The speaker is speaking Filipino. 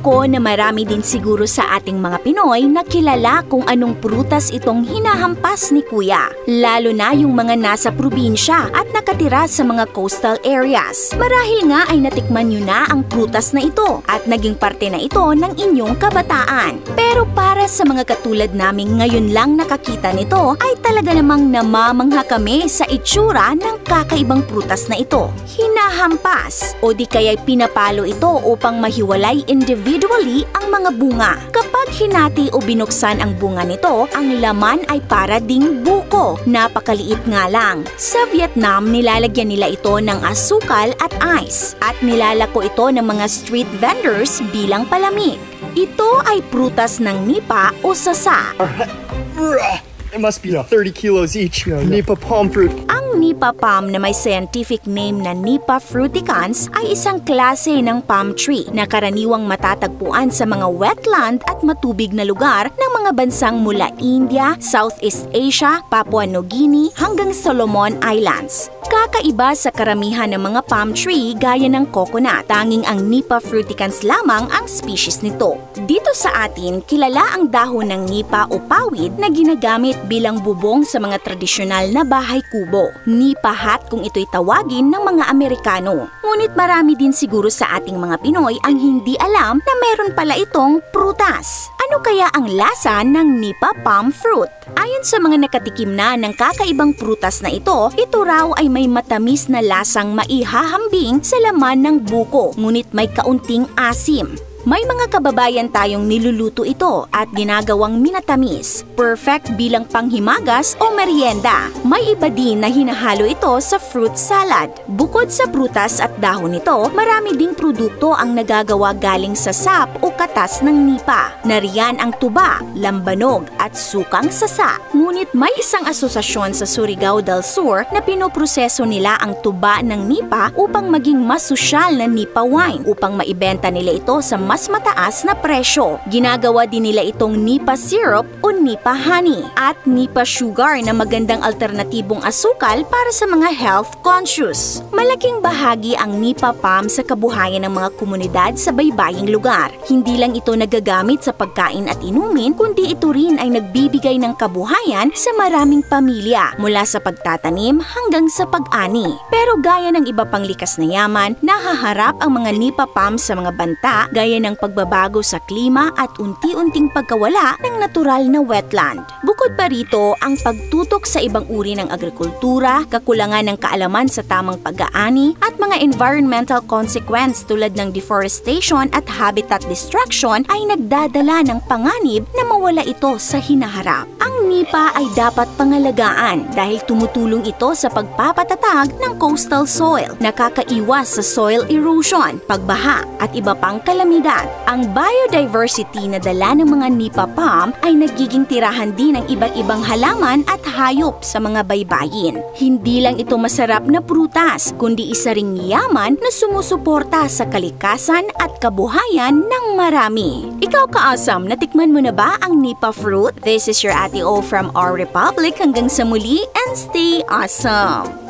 ko na marami din siguro sa ating mga Pinoy na kilala kung anong prutas itong hinahampas ni Kuya. Lalo na yung mga nasa probinsya at nakatira sa mga coastal areas. Marahil nga ay natikman nyo na ang prutas na ito at naging parte na ito ng inyong kabataan. Pero para sa mga katulad naming ngayon lang nakakita nito, ay talaga namang namamangha kami sa itsura ng kakaibang prutas na ito. Hinahampas o di kaya'y pinapalo ito upang mahiwalay individually ang mga bunga. Kapag hinati o binuksan ang bunga nito, ang laman ay para ding buko. Napakaliit nga lang. Sa Vietnam, nilalagyan nila ito ng asukal at ice at nilalako ito ng mga street vendors bilang palamig. Ito ay prutas ng nipa o sasa. It must be 30 kilos each. Nipa palm fruit. Ang nipa palm na may scientific name na Nipa fruticans ay isang klase ng palm tree na karaniwang matatagpuan sa mga wetland at matubig na lugar ng mga bansang mula India, Southeast Asia, Papua New Guinea hanggang Solomon Islands. Kakaiba sa karamihan ng mga palm tree gaya ng coconut, tanging ang Nipa fruticans lamang ang species nito. Dito sa atin, kilala ang dahon ng nipa o pawid na ginagamit bilang bubong sa mga tradisyonal na bahay kubo. Nipa hat kung ito'y tawagin ng mga Amerikano. Ngunit marami din siguro sa ating mga Pinoy ang hindi alam na meron pala itong prutas. Ano kaya ang lasa ng nipa palm fruit? Ayon sa mga nakatikim na ng kakaibang prutas na ito raw ay may matamis na lasang maihahambing sa laman ng buko, ngunit may kaunting asim. May mga kababayan tayong niluluto ito at ginagawang minatamis, perfect bilang panghimagas o merienda. May iba din na hinahalo ito sa fruit salad. Bukod sa prutas at dahon nito, marami ding produkto ang nagagawa galing sa sap o katas ng nipa. Nariyan ang tuba, lambanog at sukang sasa. Ngunit may isang asosasyon sa Surigao del Sur na pinoproseso nila ang tuba ng nipa upang maging mas sosyal na nipa wine upang maibenta nila ito sa mas mataas na presyo. Ginagawa din nila itong nipa syrup o nipa honey at nipa sugar na magandang alternatibong asukal para sa mga health conscious. Malaking bahagi ang nipa palm sa kabuhayan ng mga komunidad sa baybaying lugar. Hindi lang ito nagagamit sa pagkain at inumin, kundi ito rin ay nagbibigay ng kabuhayan sa maraming pamilya mula sa pagtatanim hanggang sa pag-ani. Pero gaya ng iba pang likas na yaman, nahaharap ang mga nipa palm sa mga banta gaya ng pagbabago sa klima at unti-unting pagkawala ng natural na wetland. Bukod pa rito, ang pagtutok sa ibang uri ng agrikultura, kakulangan ng kaalaman sa tamang pag-aani at mga environmental consequence tulad ng deforestation at habitat destruction ay nagdadala ng panganib na mawala ito sa hinaharap. Ang nipa ay dapat pangalagaan dahil tumutulong ito sa pagpapatatag ng coastal soil, nakakaiwas sa soil erosion, pagbaha at iba pang kalamidad. Ang biodiversity na dala ng mga nipa palm ay nagiging tirahan din ng iba't ibang halaman at hayop sa mga baybayin. Hindi lang ito masarap na prutas, kundi isa ring yaman na sumusuporta sa kalikasan at kabuhayan ng marami. Ikaw ka-awesome, natikman mo na ba ang nipa fruit? This is your Ate O from Our Republic. Hanggang sa muli and stay awesome!